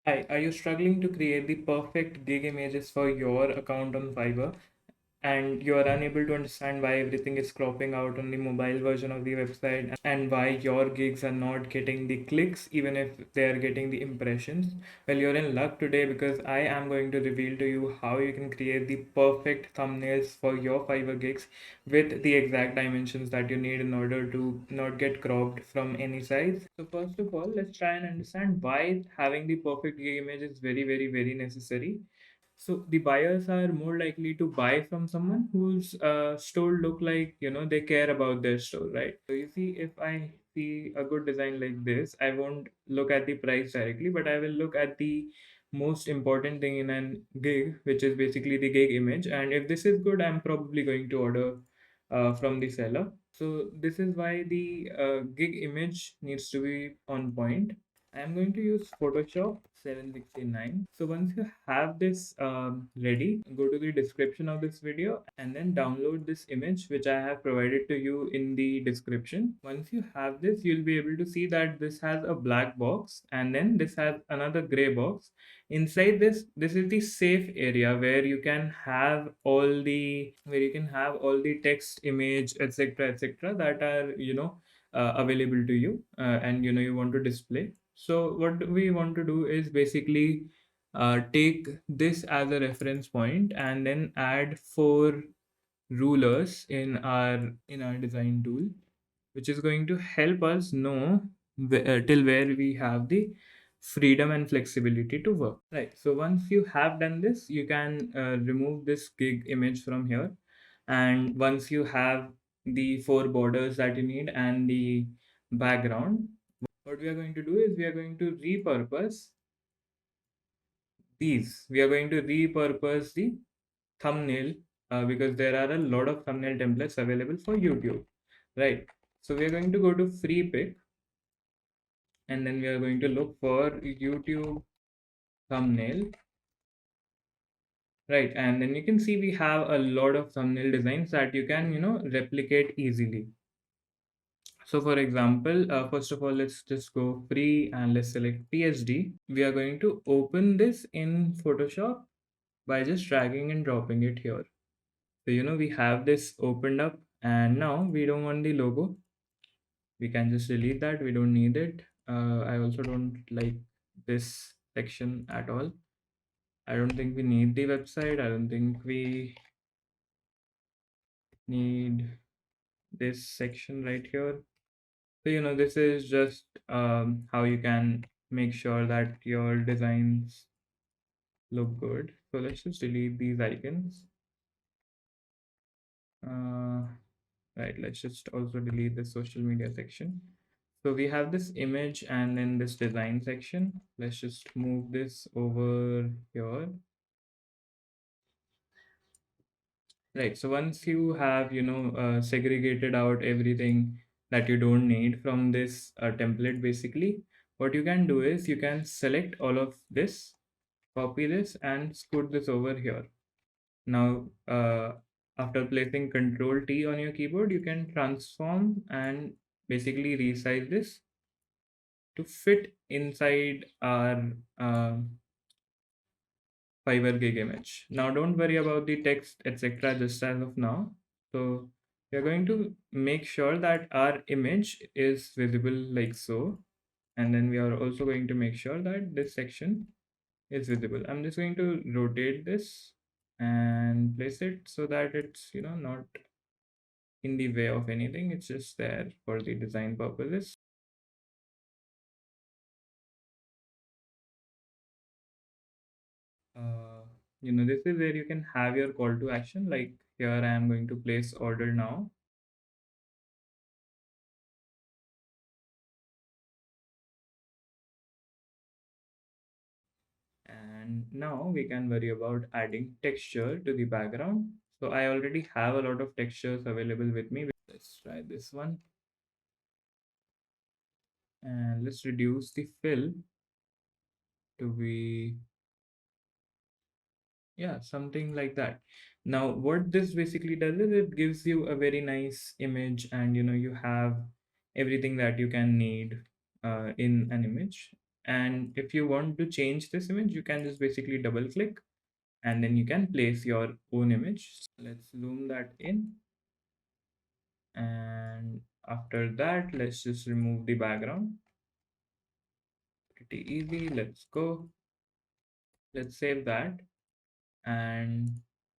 Hi, are you struggling to create the perfect gig images for your account on Fiverr? And you are unable to understand why everything is cropping out on the mobile version of the website and why your gigs are not getting the clicks even if they are getting the impressions. Well, you're in luck today because I am going to reveal to you how you can create the perfect thumbnails for your Fiverr gigs with the exact dimensions that you need in order to not get cropped from any size. So first of all, let's try and understand why having the perfect gig image is very necessary. So the buyers are more likely to buy from someone whose store look like, they care about their store, right? So you see, if I see a good design like this, I won't look at the price directly, but I will look at the most important thing in an gig, which is basically the gig image. And if this is good, I'm probably going to order from the seller. So this is why the gig image needs to be on point. I'm going to use Photoshop 769. So once you have this ready, go to the description of this video and then download this image which I have provided to you in the description. Once you have this, you'll be able to see that this has a black box and then this has another gray box. Inside this is the safe area where you can have all the text, image, etc that are available to you, and you want to display. So what we want to do is basically take this as a reference point and then add four rulers in our design tool, which is going to help us know till where we have the freedom and flexibility to work. Right. So once you have done this, you can remove this gig image from here. And once you have the four borders that you need and the background, what we are going to do is we are going to repurpose these. We are going to repurpose the thumbnail, because there are a lot of thumbnail templates available for YouTube, right? So we are going to go to free pick and then we are going to look for YouTube thumbnail, right? And then you can see we have a lot of thumbnail designs that you can replicate easily. So for example, first of all, let's just go free and let's select PSD. We are going to open this in Photoshop by just dragging and dropping it here. So we have this opened up and now we don't want the logo. We can just delete that. We don't need it. I also don't like this section at all. I don't think we need the website. I don't think we need this section right here. So this is just how you can make sure that your designs look good. So let's just delete these icons. uh, right, let's just also delete the social media section. So we have this image and then this design section. Let's just move this over here. Right. So once you have, segregated out everything that you don't need from this template, basically, what you can do is you can select all of this, copy this, and scoot this over here. Now, after placing Control T on your keyboard, you can transform and basically resize this to fit inside our Fiverr Gig Image. Now, don't worry about the text, etc. just as of now. So, we are going to make sure that our image is visible like so. And then we are also going to make sure that this section is visible. I'm just going to rotate this and place it so that it's, not in the way of anything. It's just there for the design purposes. Uh, this is where you can have your call to action. Like here, I am going to place order now. And now we can worry about adding texture to the background. So I already have a lot of textures available with me. Let's try this one. And let's reduce the fill to be, yeah, something like that. Now, what this basically does is it gives you a very nice image, and you have everything that you can need in an image. And if you want to change this image, you can just basically double click and then you can place your own image. Let's zoom that in. And after that, let's just remove the background. Pretty easy. Let's go. Let's save that. And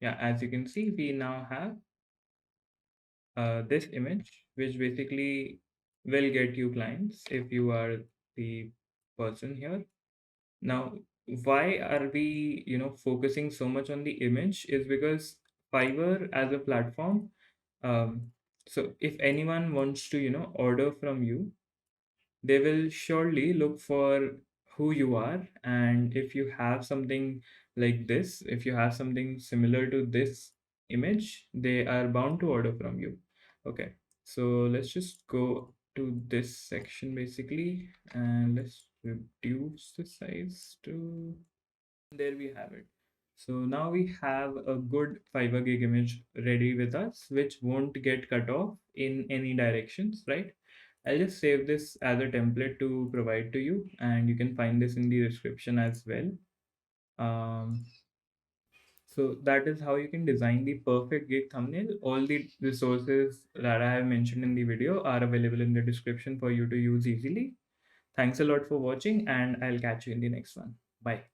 yeah, as you can see, we now have this image, which basically will get you clients if you are the person here. Now, why are we, focusing so much on the image is because Fiverr as a platform, um, so if anyone wants to, order from you, they will surely look for who you are. And if you have something like this, if you have something similar to this image, they are bound to order from you. Okay, so let's just go to this section basically, and let's reduce the size to, there we have it. So now we have a good Fiverr gig image ready with us, which won't get cut off in any directions, right? I'll just save this as a template to provide to you, and you can find this in the description as well. Um, so that is how you can design the perfect gig thumbnail. All the resources that I have mentioned in the video are available in the description for you to use easily. Thanks a lot for watching, and I'll catch you in the next one. Bye.